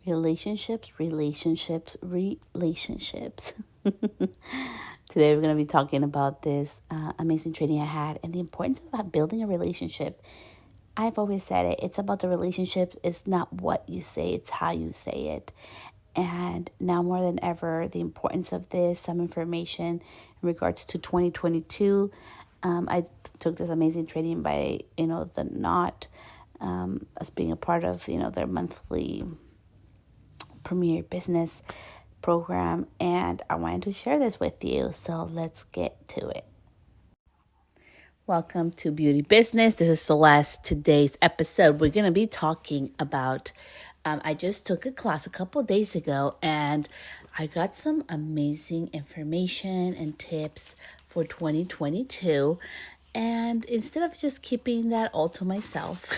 Relationships. Today we're going to be talking about this amazing training I had and the importance of building a relationship. I've always said it. It's about the relationships. It's not what you say, it's how you say it. And now more than ever, the importance of this, some information in regards to 2022. I took this amazing training by, the Knot, as being a part of, their monthly Premier Business program, and I wanted to share this with you. So let's get to it. Welcome to Beauty Business. This is Celeste. Today's episode, we're going to be talking about, I just took a class a couple days ago, and I got some amazing information and tips for 2022. And instead of just keeping that all to myself,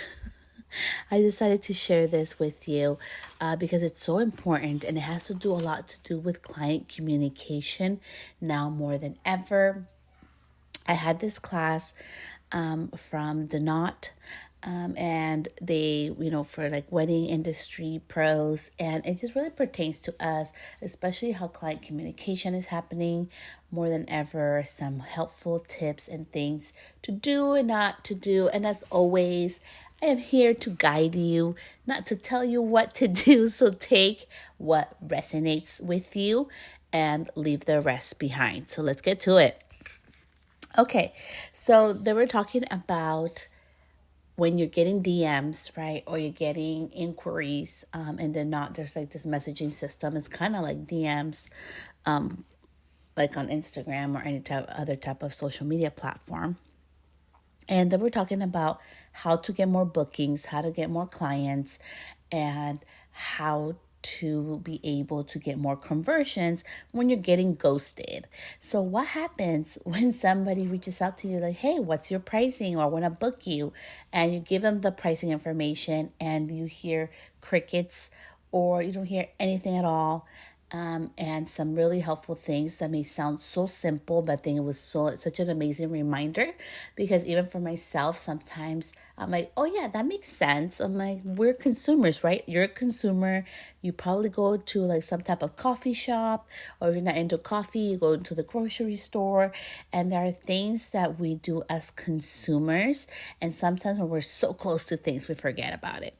I decided to share this with you because it's so important, and it has to do a lot to do with client communication now more than ever. I had this class from the Knot, and they, for like wedding industry pros, and it just really pertains to us, especially how client communication is happening more than ever. Some helpful tips and things to do and not to do. And as always, I am here to guide you, not to tell you what to do. So take what resonates with you and leave the rest behind. So let's get to it. Okay, so they were talking about when you're getting DMs, right? Or you're getting inquiries, and then there's like this messaging system. It's kind of like DMs, like on Instagram or any other type of social media platform. And then we're talking about how to get more bookings, how to get more clients, and how to be able to get more conversions when you're getting ghosted. So what happens when somebody reaches out to you like, hey, what's your pricing? Or I want to book you. And you give them the pricing information and you hear crickets or you don't hear anything at all. And some really helpful things that may sound so simple, but I think it was such an amazing reminder, because even for myself, sometimes I'm like, oh yeah, that makes sense. I'm like, we're consumers, right? You're a consumer. You probably go to like some type of coffee shop, or if you're not into coffee, you go into the grocery store, and there are things that we do as consumers, and sometimes when we're so close to things, we forget about it.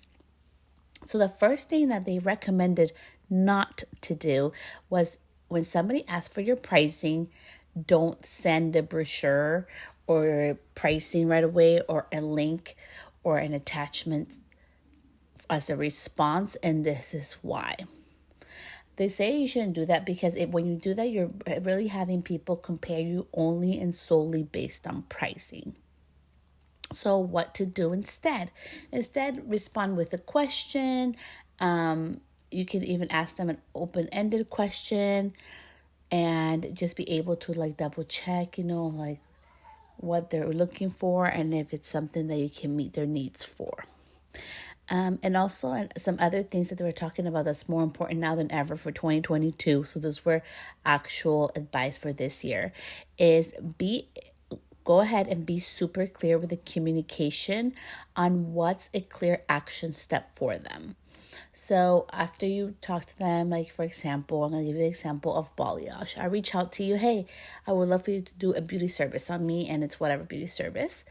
So the first thing that they recommended not to do was when somebody asks for your pricing, don't send a brochure or pricing right away or a link or an attachment as a response. And this is why. They say you shouldn't do that because when you do that, you're really having people compare you only and solely based on pricing. So what to do instead? Instead, respond with a question. You can even ask them an open-ended question and just be able to like double check, like what they're looking for and if it's something that you can meet their needs for. And also some other things that they were talking about that's more important now than ever for 2022. So those were actual advice for this year is go ahead and be super clear with the communication on what's a clear action step for them. So after you talk to them, like for example, I'm going to give you the example of balayage. I reach out to you, hey, I would love for you to do a beauty service on me, and it's whatever beauty service.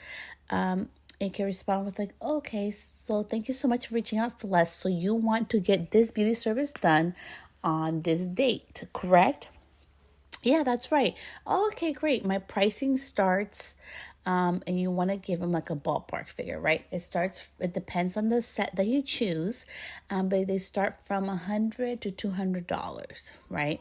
You can respond with like, okay, so thank you so much for reaching out, Celeste. So you want to get this beauty service done on this date, correct? Yeah, that's right. Oh, okay, great. My pricing starts, and you want to give them like a ballpark figure, right? It depends on the set that you choose, but they start from $100 to $200, right?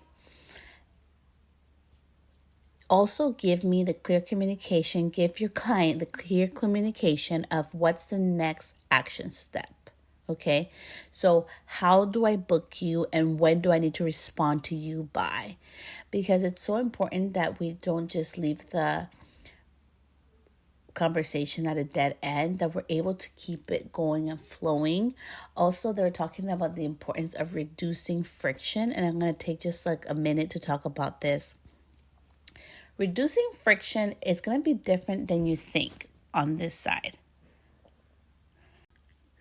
Also, give me the clear communication. Give your client the clear communication of what's the next action step. Okay, so how do I book you and when do I need to respond to you by? Because it's so important that we don't just leave the conversation at a dead end, that we're able to keep it going and flowing. Also, they're talking about the importance of reducing friction, and I'm going to take just like a minute to talk about this. Reducing friction is going to be different than you think on this side.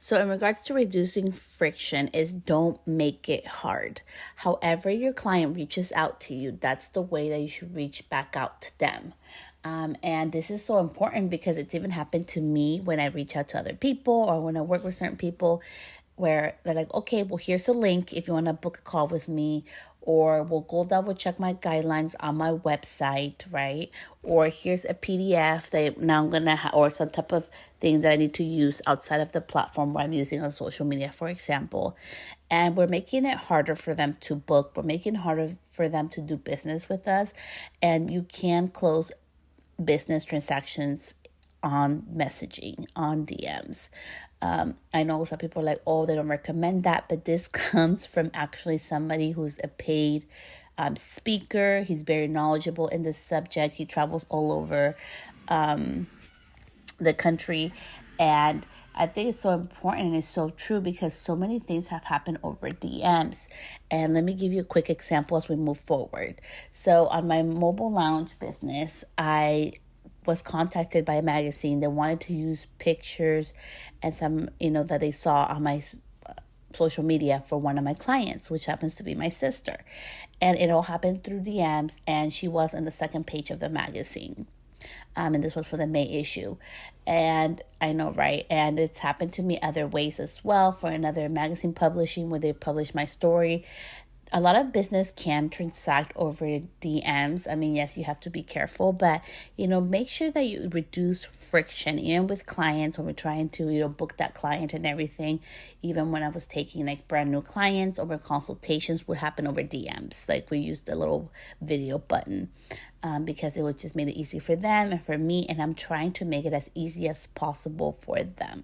So in regards to reducing friction is don't make it hard. However your client reaches out to you, that's the way that you should reach back out to them. And this is so important because it's even happened to me when I reach out to other people or when I work with certain people where they're like, okay, well, here's a link if you want to book a call with me, or we'll go double check my guidelines on my website, right? Or here's a PDF that now I'm going to or some type of thing that I need to use outside of the platform where I'm using on social media, for example. And we're making it harder for them to book. We're making it harder for them to do business with us. And you can close business transactions on messaging, on DMs. I know some people are like, oh, they don't recommend that, but this comes from actually somebody who's a paid speaker. He's very knowledgeable in this subject. He travels all over the country. And I think it's so important and it's so true because so many things have happened over DMs. And let me give you a quick example as we move forward. So on my mobile lounge business, I was contacted by a magazine that wanted to use pictures and some, that they saw on my social media for one of my clients, which happens to be my sister. And it all happened through DMs, and she was on the second page of the magazine. And this was for the May issue. And I know, right? And it's happened to me other ways as well for another magazine publishing where they published my story. A lot of business can transact over DMs. I mean, yes, you have to be careful, but, make sure that you reduce friction, even with clients when we're trying to, book that client and everything. Even when I was taking like brand new clients over consultations would happen over DMs. Like we used the little video button because it was just made it easy for them and for me. And I'm trying to make it as easy as possible for them.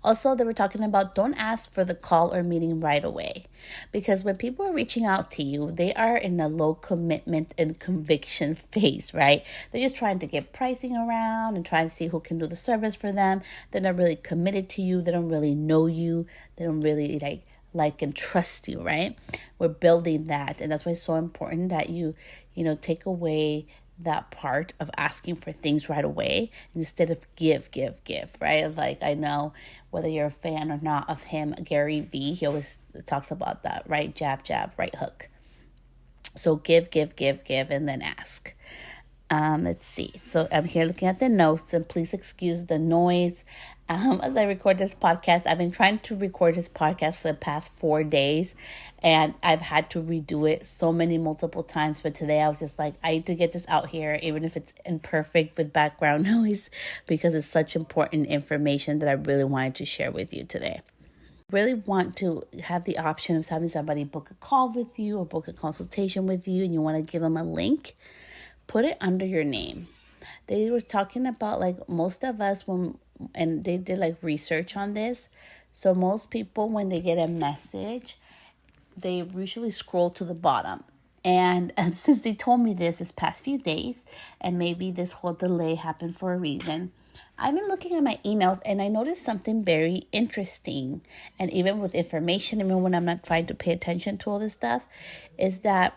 Also, they were talking about don't ask for the call or meeting right away, because when people are reaching out to you, they are in a low commitment and conviction phase, right? They're just trying to get pricing around and trying to see who can do the service for them. They're not really committed to you. They don't really know you. They don't really like and trust you, right? We're building that. And that's why it's so important that you take away that part of asking for things right away instead of give, right? Like I know whether you're a fan or not of him, Gary Vee, he always talks about that, right? Jab, right hook. So give, and then ask. Let's see. So I'm here looking at the notes, and please excuse the noise. As I record this podcast, I've been trying to record this podcast for the past 4 days, and I've had to redo it multiple times. But today I was just like, I need to get this out here, even if it's imperfect with background noise, because it's such important information that I really wanted to share with you today. Really want to have the option of having somebody book a call with you or book a consultation with you, and you want to give them a link. Put it under your name. They were talking about like most of us and they did like research on this. So most people, when they get a message, they usually scroll to the bottom. And since they told me this past few days, and maybe this whole delay happened for a reason, I've been looking at my emails and I noticed something very interesting. And even with information, even when I'm not trying to pay attention to all this stuff, is that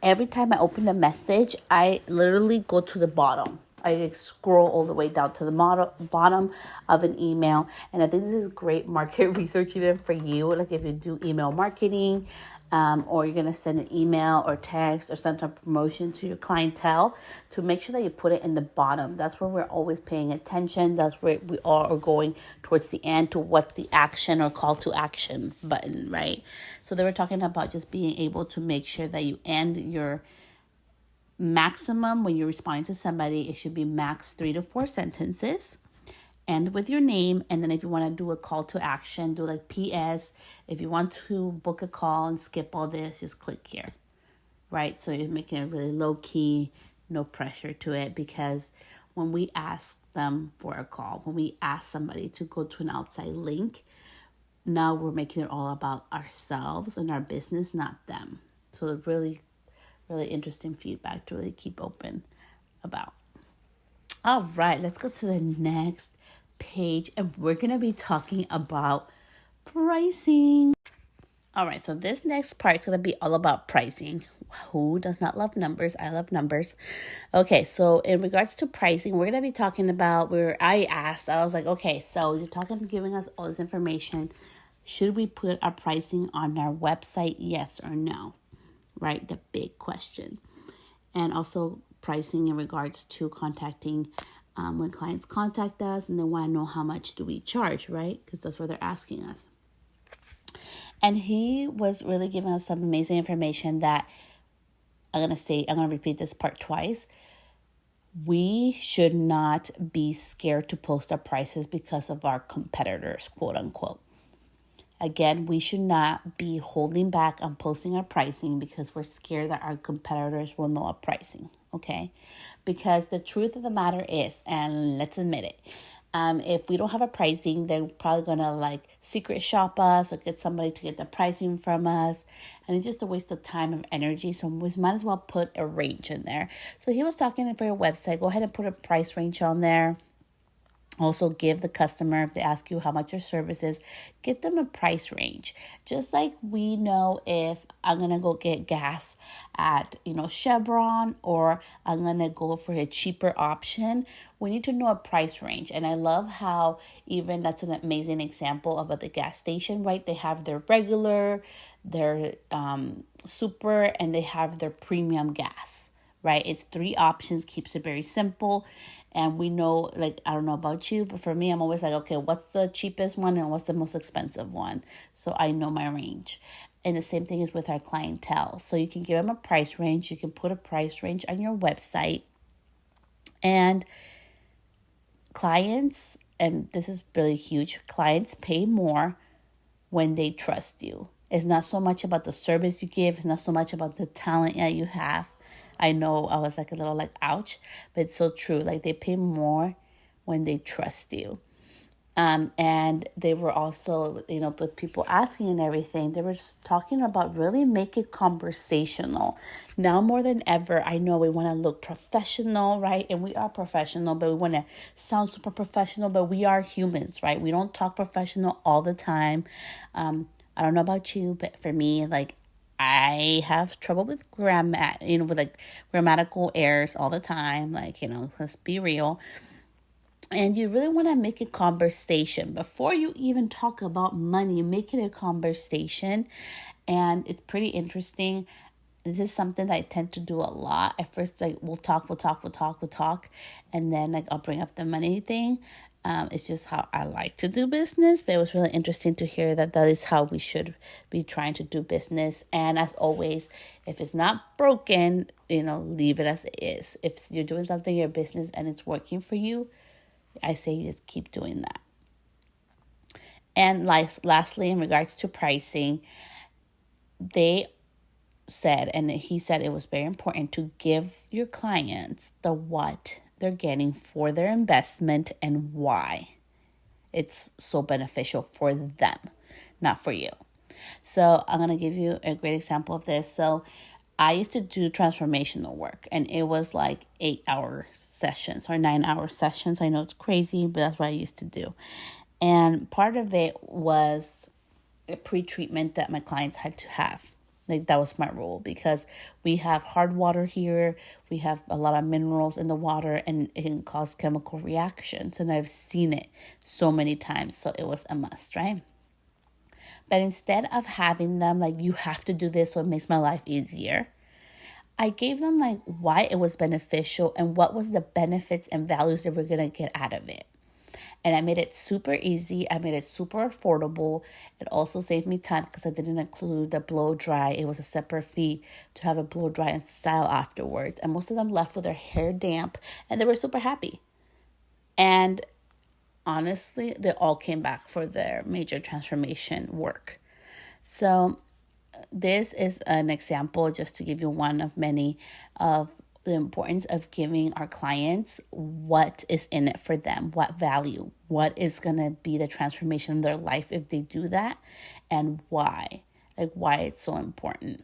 every time I open a message, I literally go to the bottom. I scroll all the way down to the bottom of an email. And I think this is great market research even for you. Like if you do email marketing, or you're going to send an email or text or some type of promotion to your clientele, to make sure that you put it in the bottom. That's where we're always paying attention. That's where we are going towards the end to what's the action or call to action button, right? So they were talking about just being able to make sure that you end your maximum when you're responding to somebody. It should be max 3 to 4 sentences. End with your name, and then if you want to do a call to action, do like PS. If you want to book a call and skip all this, just click here, right? So you're making it really low key, no pressure to it, because when we ask them for a call, when we ask somebody to go to an outside link, now we're making it all about ourselves and our business, not them. So really, really interesting feedback to really keep open about. All right, let's go to the next page, and we're going to be talking about pricing. All right, so this next part is going to be all about pricing. Who does not love numbers? I love numbers. Okay, so in regards to pricing, we're gonna be talking about where I was like, okay, so you're giving us all this information. Should we put our pricing on our website? Yes or no? Right? The big question. And also pricing in regards to contacting when clients contact us and they want to know how much do we charge, right? Because that's what they're asking us. And he was really giving us some amazing information that I'm going to repeat this part twice. We should not be scared to post our prices because of our competitors, quote unquote. Again, we should not be holding back on posting our pricing because we're scared that our competitors will know our pricing, okay? Because the truth of the matter is, and let's admit it, if we don't have a pricing, they're probably going to secret shop us or get somebody to get the pricing from us. And it's just a waste of time and energy. So we might as well put a range in there. So he was talking for your website. Go ahead and put a price range on there. Also give the customer, if they ask you how much your service is, get them a price range. Just like we know if I'm going to go get gas at, Chevron, or I'm going to go for a cheaper option, we need to know a price range. And I love how even that's an amazing example about the gas station, right? They have their regular, their super, and they have their premium gas, right? It's 3 options, keeps it very simple. And we know, I don't know about you, but for me, I'm always like, okay, what's the cheapest one and what's the most expensive one? So I know my range. And the same thing is with our clientele. So you can give them a price range. You can put a price range on your website. And clients, and this is really huge, clients pay more when they trust you. It's not so much about the service you give. It's not so much about the talent that you have. I know I was a little ouch, but it's so true. They pay more when they trust you. And they were also, with people asking and everything, they were talking about really make it conversational. Now more than ever, I know we want to look professional, right? And we are professional, but we want to sound super professional, but we are humans, right? We don't talk professional all the time. I don't know about you, but for me, I have trouble with grammatical errors all the time. Let's be real. And you really want to make a conversation. Before you even talk about money, make it a conversation. And it's pretty interesting. This is something that I tend to do a lot. At first, we'll talk. And then, I'll bring up the money thing. It's just how I like to do business. But it was really interesting to hear that is how we should be trying to do business. And as always, if it's not broken, leave it as it is. If you're doing something in your business and it's working for you, I say you just keep doing that. And lastly, in regards to pricing, they said, and he said it was very important to give your clients the what they're getting for their investment and why it's so beneficial for them, not for you. So I'm going to give you a great example of this. So I used to do transformational work, and it was 8-hour sessions or 9-hour sessions. I know it's crazy, but that's what I used to do. And part of it was a pre-treatment that my clients had to have. That was my rule, because we have hard water here. We have a lot of minerals in the water, and it can cause chemical reactions. And I've seen it so many times. So it was a must, right? But instead of having them you have to do this so it makes my life easier, I gave them why it was beneficial and what was the benefits and values that we're going to get out of it. And I made it super easy. I made it super affordable. It also saved me time because I didn't include the blow dry. It was a separate fee to have a blow dry and style afterwards. And most of them left with their hair damp, and they were super happy. And honestly, they all came back for their major transformation work. So this is an example, just to give you one of many, of the importance of giving our clients what is in it for them, what value, what is going to be the transformation of their life if they do that, and why, why it's so important.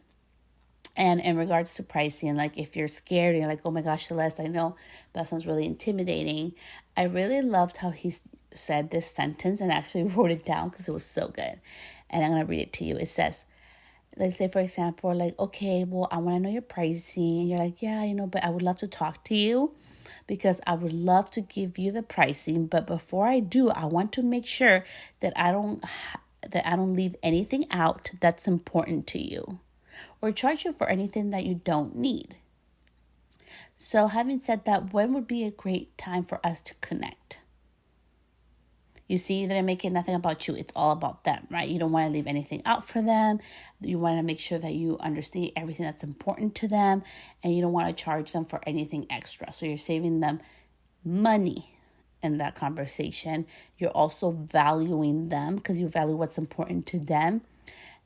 And in regards to pricing, if you're scared, you're oh my gosh, Celeste, I know that sounds really intimidating. I really loved how he said this sentence and actually wrote it down because it was so good. And I'm going to read it to you. It says, let's say, for example, like, okay, well, I want to know your pricing. And you're like, yeah, but I would love to talk to you because I would love to give you the pricing. But before I do, I want to make sure that I don't leave anything out that's important to you or charge you for anything that you don't need. So having said that, when would be a great time for us to connect? You see, they're making nothing about you. It's all about them, right? You don't want to leave anything out for them. You want to make sure that you understand everything that's important to them, and you don't want to charge them for anything extra. So you're saving them money in that conversation. You're also valuing them because you value what's important to them,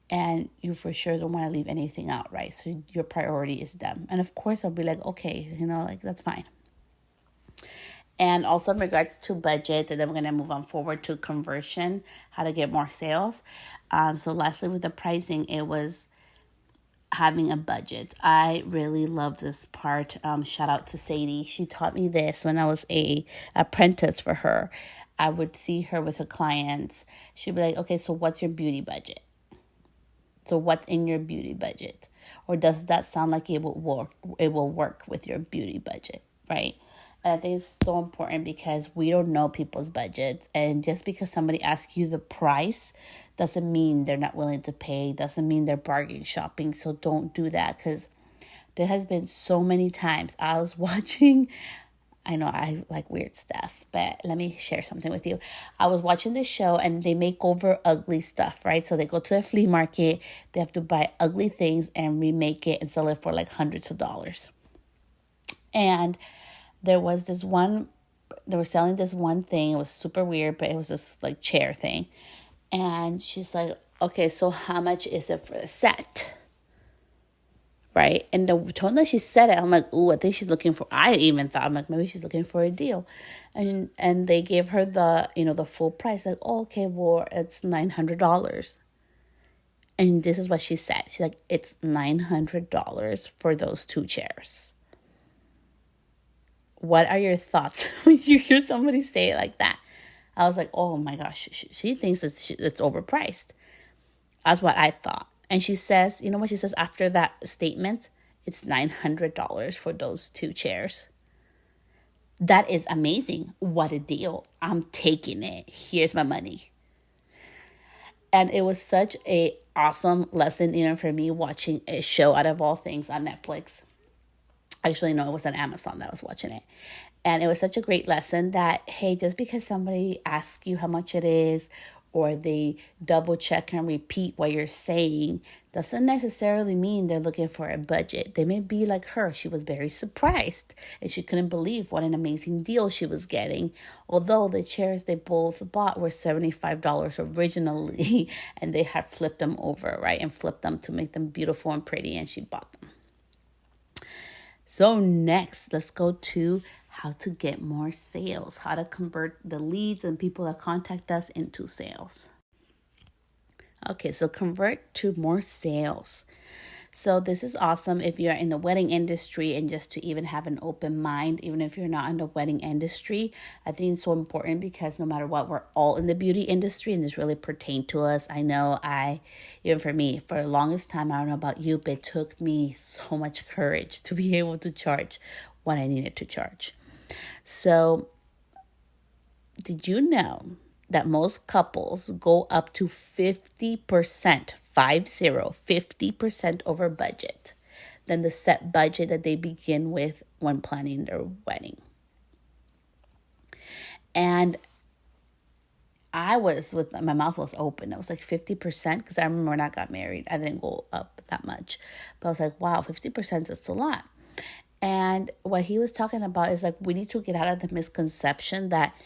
and you for sure don't want to leave anything out, right? So your priority is them. And of course, I'll be like, okay, like that's fine. And also in regards to budget, and then we're going to move on forward to conversion, how to get more sales. So lastly, with the pricing, it was having a budget. I really love this part. Shout out to Sadie. She taught me this when I was a apprentice for her. I would see her with her clients. She'd be like, okay, so what's your beauty budget? So what's in your beauty budget? Or does that sound like it will work with your beauty budget, right? And I think it's so important because we don't know people's budgets. And just because somebody asks you the price doesn't mean they're not willing to pay. Doesn't mean they're bargain shopping. So don't do that, because there has been so many times I was watching. I know I like weird stuff, but let me share something with you. I was watching this show and they make over ugly stuff, right? So they go to a flea market. They have to buy ugly things and remake it and sell it for like hundreds of dollars. And there was this one, they were selling this one thing. It was super weird, but it was this like chair thing. And she's like, okay, so how much is it for the set? Right? And the tone that she said it, I'm like, ooh, I think she's looking for, I even thought, I'm like, maybe she's looking for a deal. And they gave her the, the full price. Like, oh, okay, well, it's $900. And this is what she said. She's like, it's $900 for those 2 chairs. What are your thoughts when you hear somebody say it like that? I was like, oh my gosh, she thinks it's overpriced. That's what I thought. And she says, you know what she says after that statement? It's $900 for those 2 chairs. That is amazing. What a deal. I'm taking it. Here's my money. And it was such a awesome lesson, for me, watching a show out of all things on Netflix. Actually, no, it was on Amazon that I was watching it. And it was such a great lesson that, hey, just because somebody asks you how much it is, or they double check and repeat what you're saying, doesn't necessarily mean they're looking for a budget. They may be like her. She was very surprised and she couldn't believe what an amazing deal she was getting. Although the chairs they both bought were $75 originally, and they had flipped them over, right? And flipped them to make them beautiful and pretty, and she bought them. So next, let's go to how to get more sales, how to convert the leads and people that contact us into sales. Okay, so convert to more sales. So this is awesome if you're in the wedding industry, and just to even have an open mind, even if you're not in the wedding industry. I think it's so important because no matter what, we're all in the beauty industry, and this really pertains to us. I know even for me, for the longest time, I don't know about you, but it took me so much courage to be able to charge what I needed to charge. So did you know that most couples go up to 50%, 50% over budget than the set budget that they begin with when planning their wedding? And I was my mouth was open. I was like 50%, because I remember when I got married, I didn't go up that much. But I was like, wow, 50% is a lot. And what he was talking about is like, we need to get out of the misconception that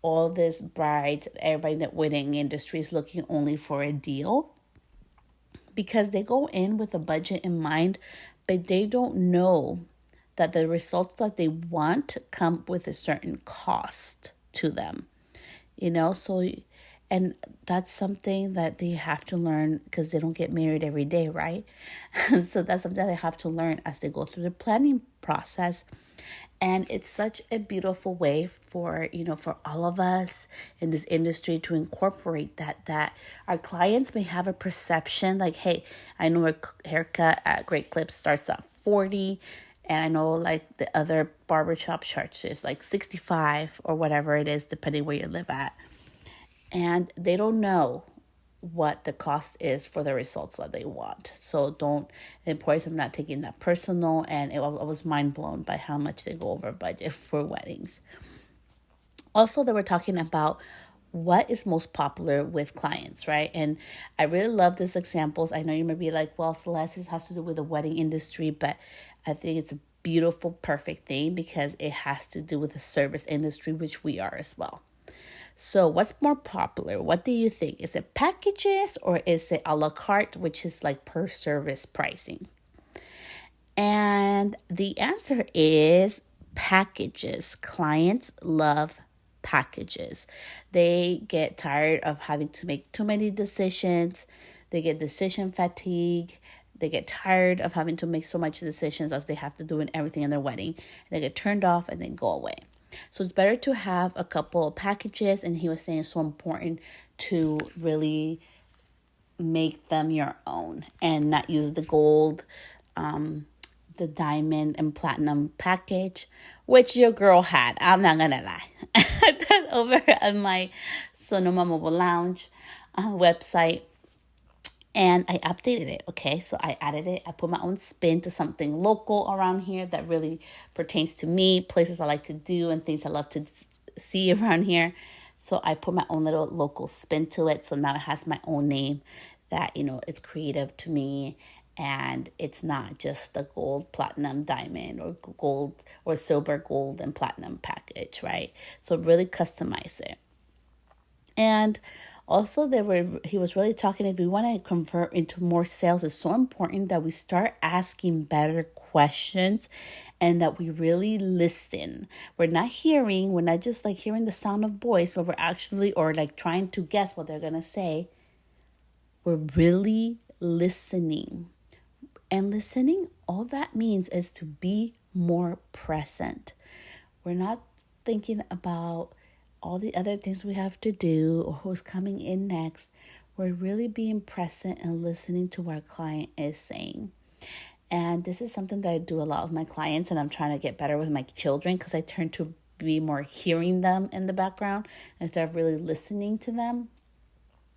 all these brides, everybody in the wedding industry is looking only for a deal, because they go in with a budget in mind, but they don't know that the results that they want come with a certain cost to them, so, and that's something that they have to learn, because they don't get married every day, right? So that's something they have to learn as they go through the planning process. And it's such a beautiful way for, for all of us in this industry to incorporate that our clients may have a perception like, hey, I know a haircut at Great Clips starts at 40, and I know like the other barbershop charges like 65 or whatever it is, depending where you live at. And they don't know what the cost is for the results that they want. So the importance of not taking that personal. And I was mind blown by how much they go over budget for weddings. Also, they were talking about what is most popular with clients, right? And I really love these examples. I know you may be like, well, Celeste, this has to do with the wedding industry, but I think it's a beautiful, perfect thing because it has to do with the service industry, which we are as well. So what's more popular? What do you think? Is it packages or is it a la carte, which is like per service pricing? And the answer is packages. Clients love packages. They get tired of having to make too many decisions. They get decision fatigue. They get tired of having to make so much decisions as they have to do in everything in their wedding. They get turned off and then go away. So it's better to have a couple of packages. And he was saying it's so important to really make them your own and not use the gold, the diamond and platinum package, which your girl had. I'm not gonna lie. I had that over on my Sonoma Mobile Lounge website. And I updated it, okay? So I added it. I put my own spin to something local around here that really pertains to me, places I like to do and things I love to see around here. So I put my own little local spin to it. So now it has my own name that, it's creative to me. And it's not just the gold, platinum, diamond, or gold, or silver, gold, and platinum package, right? So really customize it. And also, he was really talking, if we want to convert into more sales, it's so important that we start asking better questions and that we really listen. We're not just like hearing the sound of voice, but we're actually, or like trying to guess what they're going to say. We're really listening. And listening, all that means is to be more present. We're not thinking about all the other things we have to do or who's coming in next. We're really being present and listening to what our client is saying. And this is something that I do a lot with my clients, and I'm trying to get better with my children because I turn to be more hearing them in the background instead of really listening to them.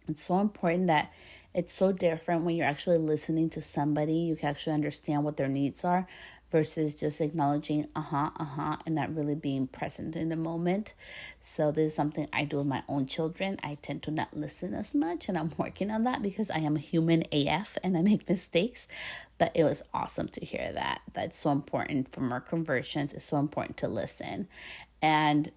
It's so important that it's so different when you're actually listening to somebody. You can actually understand what their needs are versus just acknowledging and not really being present in the moment. So this is something I do with my own children. I tend to not listen as much, and I'm working on that because I am a human AF and I make mistakes. But it was awesome to hear that. That's so important for more conversions. It's so important to listen. And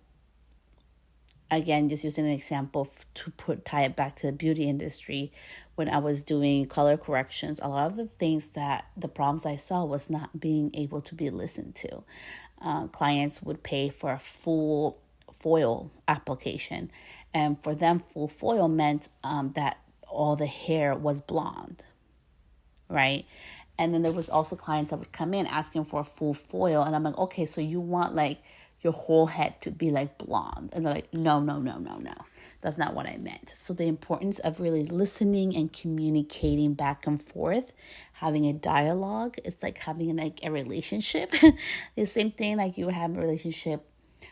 again, just using an example to tie it back to the beauty industry, when I was doing color corrections, a lot of the problems I saw was not being able to be listened to. Clients would pay for a full foil application, and for them, full foil meant that all the hair was blonde, right? And then there was also clients that would come in asking for a full foil, and I'm like, okay, so you want like your whole head to be like blonde. And they're like, no. That's not what I meant. So the importance of really listening and communicating back and forth, having a dialogue, it's like having like a relationship. The same thing like you would have a relationship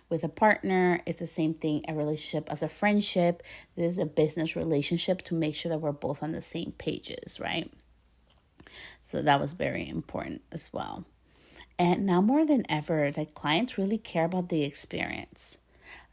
with a partner. It's the same thing, a relationship as a friendship. This is a business relationship to make sure that we're both on the same pages, right? So that was very important as well. And now more than ever, like clients really care about the experience.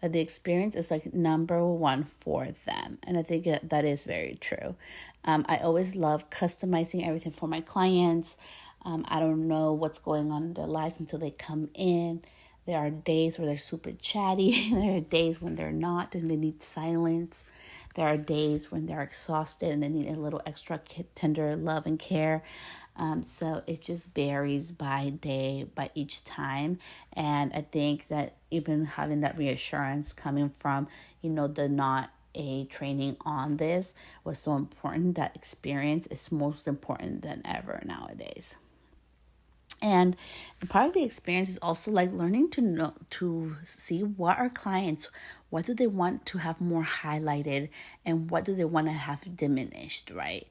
The experience is like number one for them. And I think that is very true. I always love customizing everything for my clients. I don't know what's going on in their lives until they come in. There are days where they're super chatty. There are days when they're not and they need silence. There are days when they're exhausted and they need a little extra tender love and care. So it just varies by day, by each time. And I think that even having that reassurance coming from, the not a training on this was so important. That experience is most important than ever nowadays. And part of the experience is also like learning to see what our clients, what do they want to have more highlighted and what do they want to have diminished, right?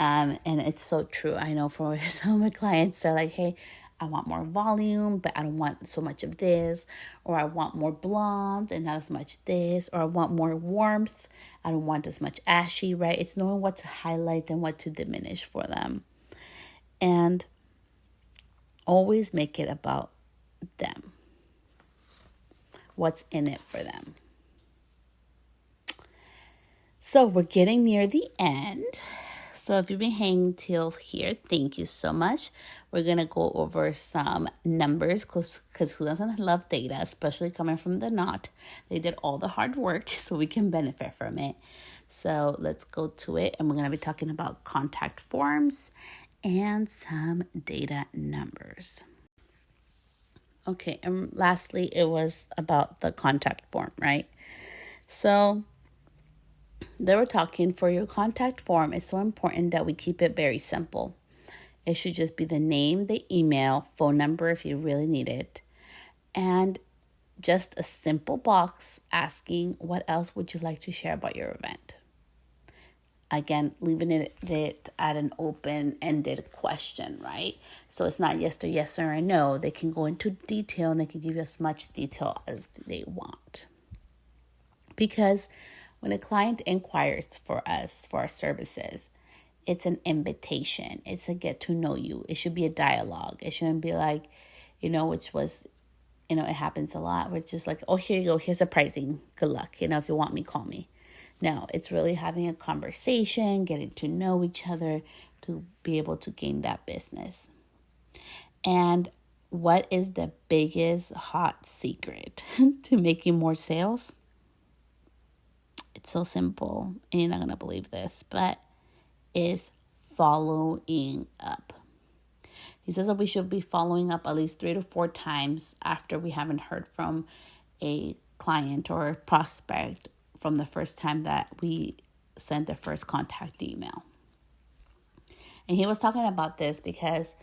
And it's so true. I know for some of my clients, they're like, hey, I want more volume, but I don't want so much of this, or I want more blonde and not as much this, or I want more warmth. I don't want as much ashy, right? It's knowing what to highlight and what to diminish for them. And always make it about them. What's in it for them. So we're getting near the end. So if you've been hanging till here, thank you so much. We're going to go over some numbers because who doesn't love data, especially coming from the knot. They did all the hard work so we can benefit from it. So let's go to it. And we're going to be talking about contact forms and some data numbers. Okay, and lastly, it was about the contact form, right? So they were talking for your contact form. It's so important that we keep it very simple. It should just be the name, the email, phone number if you really need it, and just a simple box asking what else would you like to share about your event. Again, leaving it at an open-ended question, right? So it's not yes or no. They can go into detail and they can give you as much detail as they want. Because when a client inquires for us, for our services, it's an invitation. It's a get to know you. It should be a dialogue. It shouldn't be like, which was, it happens a lot where it's just like, oh, here you go. Here's the pricing. Good luck. If you want me, call me. No, it's really having a conversation, getting to know each other to be able to gain that business. And what is the biggest hot secret to making more sales? It's so simple, and you're not going to believe this, but is following up. He says that we should be following up at least 3 to 4 times after we haven't heard from a client or a prospect from the first time that we sent the first contact email. And he was talking about this because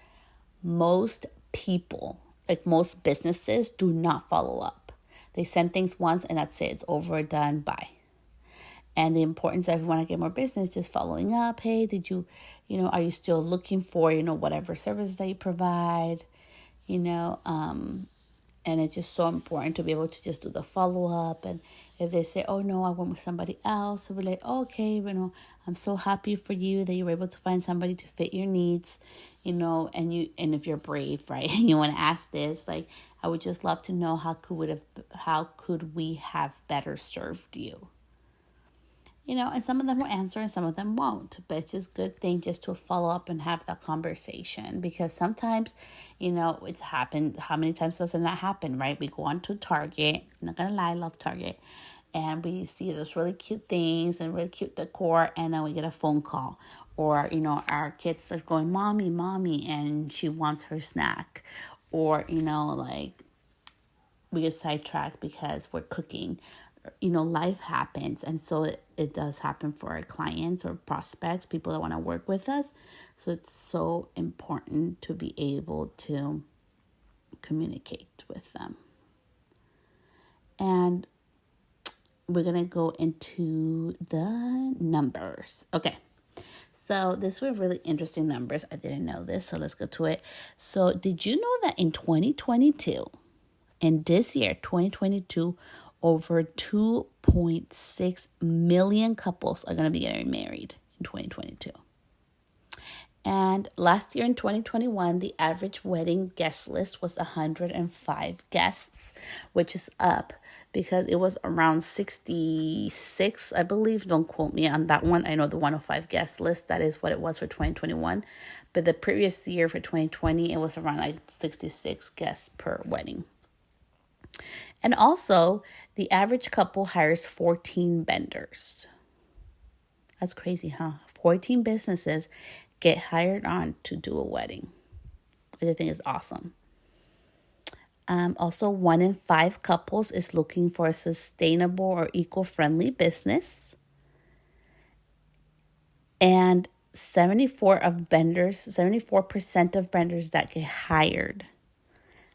most people, like most businesses, do not follow up. They send things once and that's it. It's over, done, bye. And the importance of if you want to get more business, just following up. Hey, did you, are you still looking for, whatever service that you provide, and it's just so important to be able to just do the follow-up. And if they say, oh, no, I went with somebody else, we're like, oh, okay, I'm so happy for you that you were able to find somebody to fit your needs, and if you're brave, right, and you want to ask this, like, I would just love to know how could we have better served you? And some of them will answer and some of them won't. But it's just a good thing just to follow up and have that conversation. Because sometimes, it's happened. How many times does it not happen, right? We go on to Target. I'm not going to lie, I love Target. And we see those really cute things and really cute decor. And then we get a phone call. Or, our kids are going, mommy, and she wants her snack. Or, we get sidetracked because we're cooking. Life happens. And so it does happen for our clients or prospects, people that want to work with us. So it's so important to be able to communicate with them. And we're going to go into the numbers. Okay. So these were really interesting numbers. I didn't know this, so let's go to it. So did you know that in 2022, in this year, 2022, over 2.6 million couples are going to be getting married in 2022. And last year in 2021, the average wedding guest list was 105 guests, which is up because it was around 66, I believe. Don't quote me on that one. I know the 105 guest list, that is what it was for 2021. But the previous year for 2020, it was around 66 guests per wedding. And also, the average couple hires 14 vendors. That's crazy, huh? 14 businesses get hired on to do a wedding, which I think is awesome. Also, 1 in 5 couples is looking for a sustainable or eco-friendly business. And 74% of vendors that get hired.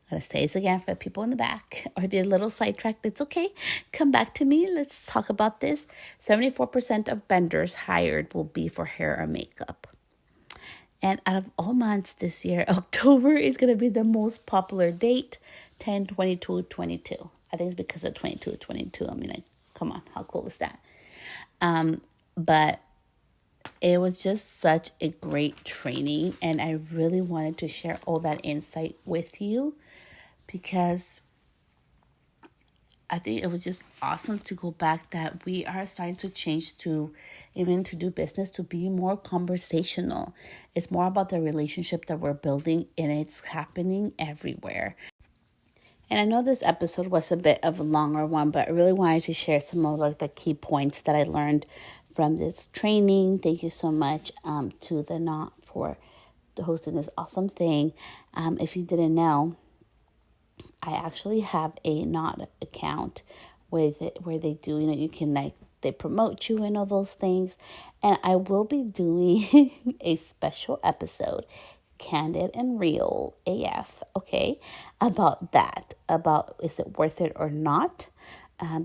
I'm going to say this again for the people in the back, or if you're a little sidetracked, it's okay. Come back to me. Let's talk about this. 74% of vendors hired will be for hair or makeup. And out of all months this year, October is going to be the most popular date, 10, 22, 22. I think it's because of 22, 22. I mean, like, come on, how cool is that? But it was just such a great training, and I really wanted to share all that insight with you because I think it was just awesome to go back that we are starting to change to even to do business, to be more conversational. It's more about the relationship that we're building, and it's happening everywhere. And I know this episode was a bit of a longer one, but I really wanted to share some of like the key points that I learned from this training. Thank you so much to the Knot for hosting this awesome thing. If you didn't know, I actually have a Knot account with it where they do, you can they promote you and all those things. And I will be doing a special episode, Candid and Real AF, okay, about that, about is it worth it or not,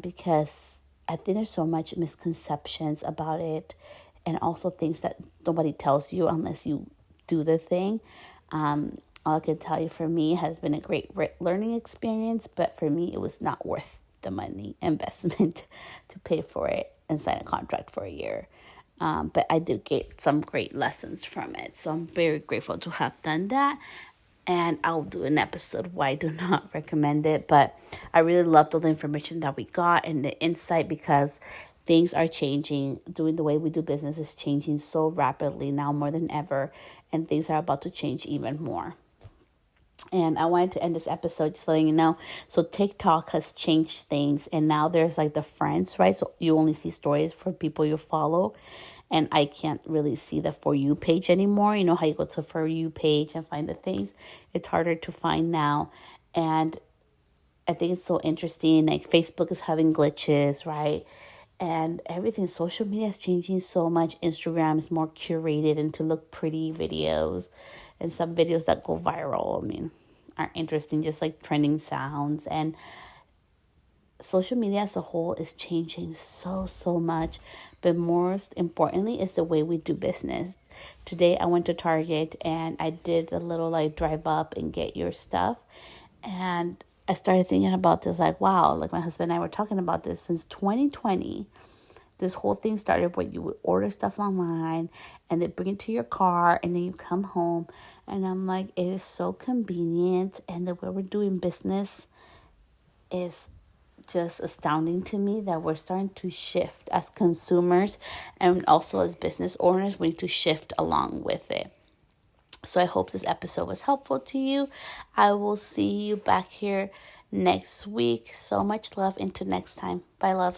because I think there's so much misconceptions about it, and also things that nobody tells you unless you do the thing. All I can tell you, for me, has been a great learning experience, but for me, it was not worth the money investment to pay for it and sign a contract for a year. But I did get some great lessons from it. So I'm very grateful to have done that. And I'll do an episode why I do not recommend it. But I really loved all the information that we got and the insight, because things are changing. Doing the way we do business is changing so rapidly now, more than ever. And things are about to change even more. And I wanted to end this episode just letting you know. So TikTok has changed things, and now there's like the friends, right? So you only see stories for people you follow, and I can't really see the For You page anymore. You know how you go to For You page and find the things? It's harder to find now. And I think it's so interesting. Like Facebook is having glitches, right? And everything, social media is changing so much. Instagram is more curated and to look pretty videos. And some videos that go viral, are interesting, just like trending sounds. And social media as a whole is changing so much. But most importantly, is the way we do business. Today, I went to Target and I did a little like drive up and get your stuff. And I started thinking about this, like, wow, like my husband and I were talking about this since 2020. This whole thing started where you would order stuff online and they bring it to your car and then you come home. And I'm like, it is so convenient. And the way we're doing business is just astounding to me, that we're starting to shift as consumers, and also as business owners, we need to shift along with it. So I hope this episode was helpful to you. I will see you back here next week. So much love. Until next time. Bye, love.